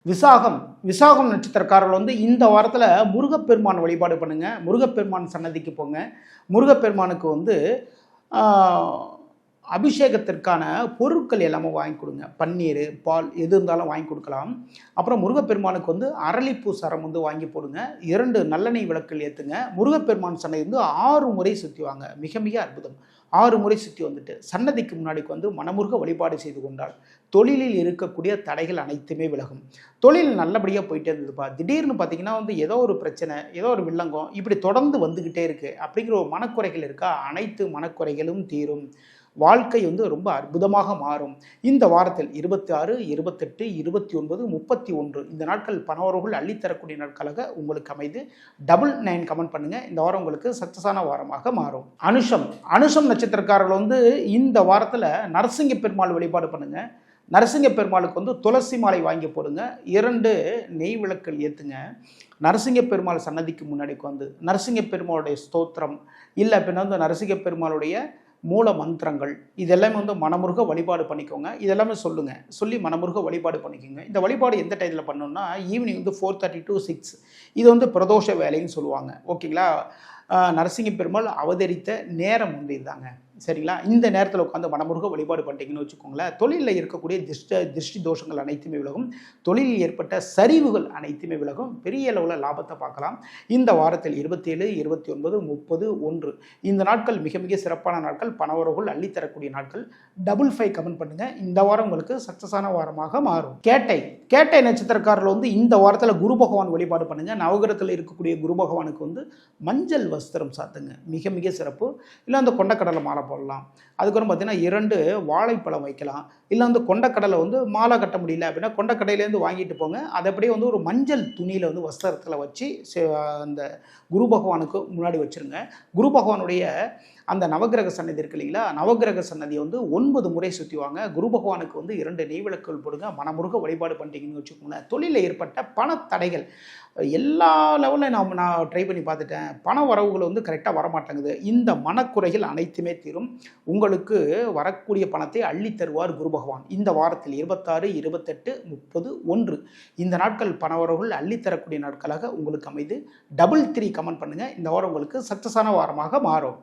விசாகம் விசாகம் நட்சத்திரக்காரர்கள் இந்த வாரத்தில் முருகப்பெருமான் வழிபாடு பண்ணுங்க. முருகப்பெருமான் சன்னதிக்கு போங்க. முருகப்பெருமானுக்கு அபிஷேகத்திற்கான பொருட்கள் எல்லாமே வாங்கி கொடுங்க. பன்னீர், பால் எது இருந்தாலும் வாங்கி கொடுக்கலாம். அப்புறம் முருகப்பெருமானுக்கு அரளிப்பூ சரம் வாங்கி போடுங்க. 2 நல்லெண்ணெய் விளக்குகள் ஏற்றுங்க. முருகப்பெருமான் சன்னதி 6 முறை சுற்றி வாங்க. மிக மிக அற்புதம். 6 முறை சுற்றி வந்துட்டு சன்னதிக்கு முன்னாடி மனமுருக வழிபாடு செய்து கொண்டால் தொழிலில் இருக்கக்கூடிய தடைகள் அனைத்துமே விலகும். தொழில் நல்லபடியாக போயிட்டே இருந்ததுப்பா, திடீர்னு பார்த்தீங்கன்னா ஏதோ ஒரு பிரச்சனை, ஏதோ ஒரு வில்லங்கம் இப்படி தொடர்ந்து வந்துக்கிட்டே இருக்குது அப்படிங்கிற ஒரு மனக்குறைகள் இருக்கா, அனைத்து மனக்குறைகளும் தீரும். வாழ்க்கை ரொம்ப அற்புதமாக மாறும். இந்த வாரத்தில் 26, 28, 29, 31 இந்த நாட்கள் பணவர்கள் அள்ளித்தரக்கூடிய நாட்களாக உங்களுக்கு அமைது. 99 கமெண்ட் பண்ணுங்க. இந்த வாரம் உங்களுக்கு சக்சஸான வாரமாக மாறும். அனுஷம் நட்சத்திரக்காரர்கள் இந்த வாரத்தில் நரசிங்க பெருமாள் வழிபாடு பண்ணுங்க. நரசிங்க பெருமாளுக்கு துளசி மாலை வாங்கி போடுங்க. 2 நெய் விளக்குகள் ஏற்றுங்க. நரசிங்க பெருமாள் சன்னதிக்கு முன்னாடி நரசிங்க பெருமாளுடைய ஸ்தோத்திரம் இல்லை அப்படின்னா நரசிங்க பெருமாளுடைய மூல மந்திரங்கள் இதெல்லாமே மனமுருக வழிபாடு பண்ணிக்கோங்க. இதெல்லாமே சொல்லி மனமுருக வழிபாடு பண்ணிக்கோங்க. இந்த வழிபாடு எந்த டைத்தில் பண்ணணும்னா ஈவினிங் 4:30 to 6 இது பிரதோஷ வேலைன்னு சொல்லுவாங்க. ஓகேங்களா? நரசிங்க பெருமாள் அவதரித்த நேரம் இதுதாங்க. சரிங்களா? இந்த நேரத்தில் உட்காந்து மனமுருக வழிபாடு பண்ணிட்டீங்கன்னு வச்சுக்கோங்களேன், தொழிலில் இருக்கக்கூடிய திருஷ்டி தோஷங்கள் அனைத்துமே விலகும். தொழிலில் ஏற்பட்ட சரிவுகள் அனைத்துமே விலகும். பெரிய அளவில் லாபத்தை பார்க்கலாம். இந்த வாரத்தில் 27, 29, 30, 1 இந்த நாட்கள் மிக மிக சிறப்பான நாட்கள். பணவர்கள் அள்ளித்தரக்கூடிய நாட்கள். 55 கமெண்ட் பண்ணுங்க. இந்த வாரம் உங்களுக்கு சக்சஸான வாரமாக மாறும். கேட்டை நட்சத்திரக்காரர்கள் இந்த வாரத்தில் குரு பகவான் வழிபாடு பண்ணுங்க. நவகிரகத்தில் இருக்கக்கூடிய குரு பகவானுக்கு மஞ்சள் வஸ்திரம் சாத்துங்க. மிக மிக சிறப்பு. இல்லை கொண்டக்கடலை மாலை போடலாம். அதுக்கப்புறம் பார்த்தீங்கன்னா 2 வாழைப்பழம் வைக்கலாம். இல்லை கொண்டக்கடலை மாலை கட்ட முடியல அப்படின்னா கொண்டக்கடையிலேருந்து வாங்கிட்டு போங்க. அதை அப்படியே ஒரு மஞ்சள் துணியில் வஸ்திரத்தில் வச்சு அந்த குரு பகவானுக்கு முன்னாடி வச்சுருங்க. குரு பகவானுடைய அந்த நவகிரக சன்னதி இருக்கு இல்லைங்களா, நவகிரக சன்னதியை 9 முறை சுற்றி வாங்க. குரு பகவானுக்கு 2 நெய் விளக்குகள் போடுங்க. மனமுருக வழிபாடு பண்ணிட்டீங்கன்னு வச்சுக்கோங்களேன், தொழிலில் ஏற்பட்ட பணத்தடைகள் எல்லா லெவலில் நான் ட்ரை பண்ணி பார்த்துட்டேன், பண வரவுகள் கரெக்டாக வரமாட்டேங்குது. இந்த மனக்குறைகள் அனைத்துமே தீரும். உங்களுக்கு வரக்கூடிய பணத்தை அள்ளி தருவார் குரு பகவான். இந்த வாரத்தில் 26, 28, 30, 1 இந்த நாட்கள் பணவரவுகள் அள்ளித்தரக்கூடிய நாட்களாக உங்களுக்கு அமைது. 33 கமெண்ட் பண்ணுங்கள். இந்த வாரம் உங்களுக்கு சக்ஸஸான வாரமாக மாறும்.